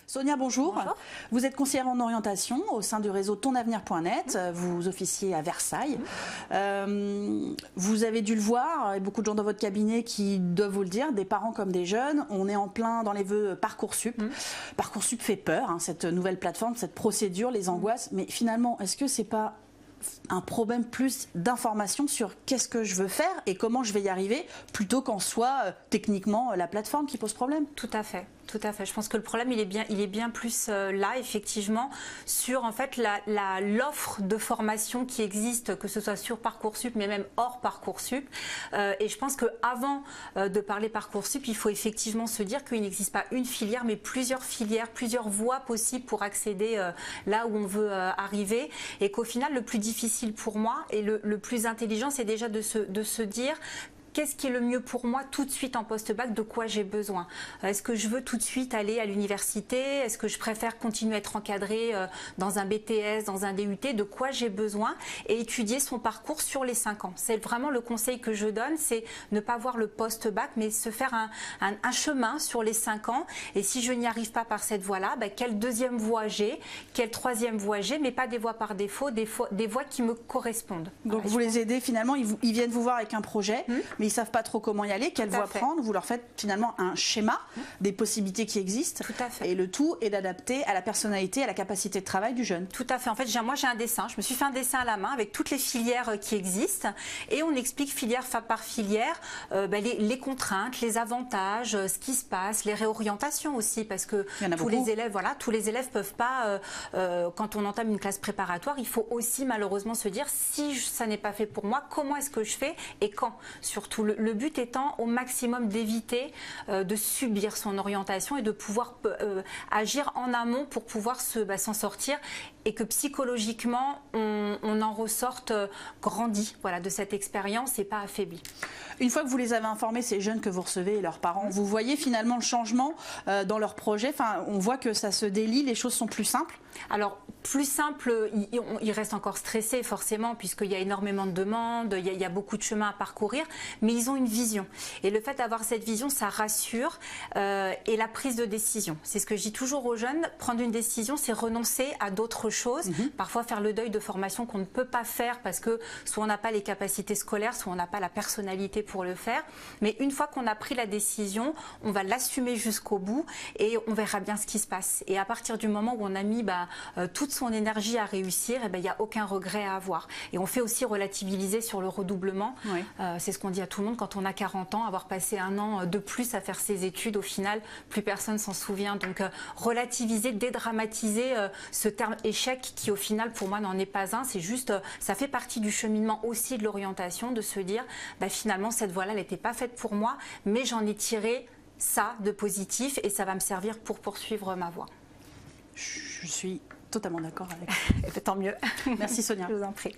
Sonia, bonjour. Bonjour. Vous êtes conseillère en orientation au sein du réseau tonavenir.net. Vous officiez à Versailles. Vous avez dû le voir, et beaucoup de gens dans votre cabinet qui doivent vous le dire, des parents comme des jeunes. On est en plein dans les vœux Parcoursup. Parcoursup fait peur, cette nouvelle plateforme, cette procédure, les angoisses. Mais finalement, est-ce que c'est pas un problème plus d'information sur qu'est-ce que je veux faire et comment je vais y arriver, plutôt qu'en soit techniquement la plateforme qui pose problème? Tout à fait. Tout à fait. Je pense que le problème, il est bien plus là, effectivement, sur en fait l'offre de formation qui existe, que ce soit sur Parcoursup, mais même hors Parcoursup. Et je pense qu'avant de parler Parcoursup, il faut effectivement se dire qu'il n'existe pas une filière, mais plusieurs filières, plusieurs voies possibles pour accéder là où on veut arriver. Et qu'au final, le plus difficile pour moi et le plus intelligent, c'est déjà de se dire: qu'est-ce qui est le mieux pour moi tout de suite en post-bac? De quoi j'ai besoin? Est-ce que je veux tout de suite aller à l'université? Est-ce que je préfère continuer à être encadrée dans un BTS, dans un DUT? De quoi j'ai besoin? Et étudier son parcours sur les 5 ans. C'est vraiment le conseil que je donne, c'est ne pas voir le post-bac, mais se faire un chemin sur les 5 ans. Et si je n'y arrive pas par cette voie-là, quelle deuxième voie j'ai? Quelle troisième voie j'ai? Mais pas des voies par défaut, des voies qui me correspondent. Donc vous les aidez finalement, ils viennent vous voir avec un projet, mais ils ne savent pas trop comment y aller, quelle voie prendre. Vous leur faites finalement un schéma des possibilités qui existent. Tout à fait. Et le tout est d'adapter à la personnalité, à la capacité de travail du jeune. Tout à fait. En fait, moi j'ai un dessin. Je me suis fait un dessin à la main avec toutes les filières qui existent. Et on explique filière par filière les contraintes, les avantages, ce qui se passe, les réorientations aussi. Parce que tous les élèves peuvent pas, quand on entame une classe préparatoire, il faut aussi malheureusement se dire: si ça n'est pas fait pour moi, comment est-ce que je fais et quand? Surtout, le but étant au maximum d'éviter de subir son orientation et de pouvoir agir en amont pour pouvoir s'en sortir, et que psychologiquement on en ressorte grandi de cette expérience et pas affaibli. Une fois que vous les avez informés, ces jeunes que vous recevez et leurs parents, vous voyez finalement le changement dans leur projet? On voit que ça se délie, les choses sont plus simples? Alors, plus simple, ils restent encore stressés forcément, puisqu'il y a énormément de demandes, il y a beaucoup de chemin à parcourir, mais ils ont une vision. Et le fait d'avoir cette vision, ça rassure, et la prise de décision. C'est ce que je dis toujours aux jeunes: prendre une décision, c'est renoncer à d'autres choses, parfois faire le deuil de formation qu'on ne peut pas faire parce que soit on n'a pas les capacités scolaires, soit on n'a pas la personnalité pour le faire. Mais une fois qu'on a pris la décision, on va l'assumer jusqu'au bout et on verra bien ce qui se passe. Et à partir du moment où on a mis toute son énergie à réussir, il n'y a aucun regret à avoir. Et on fait aussi relativiser sur le redoublement. Oui. C'est ce qu'on dit à tout le monde: quand on a 40 ans, avoir passé un an de plus à faire ses études, au final, plus personne s'en souvient. Donc relativiser, dédramatiser ce terme échec qui au final pour moi n'en est pas un. C'est juste, ça fait partie du cheminement aussi de l'orientation, de se dire finalement cette voie-là, elle n'était pas faite pour moi, mais j'en ai tiré ça de positif et ça va me servir pour poursuivre ma voie. Je suis totalement d'accord avec. Tant mieux. Merci Sonia. Je vous en prie.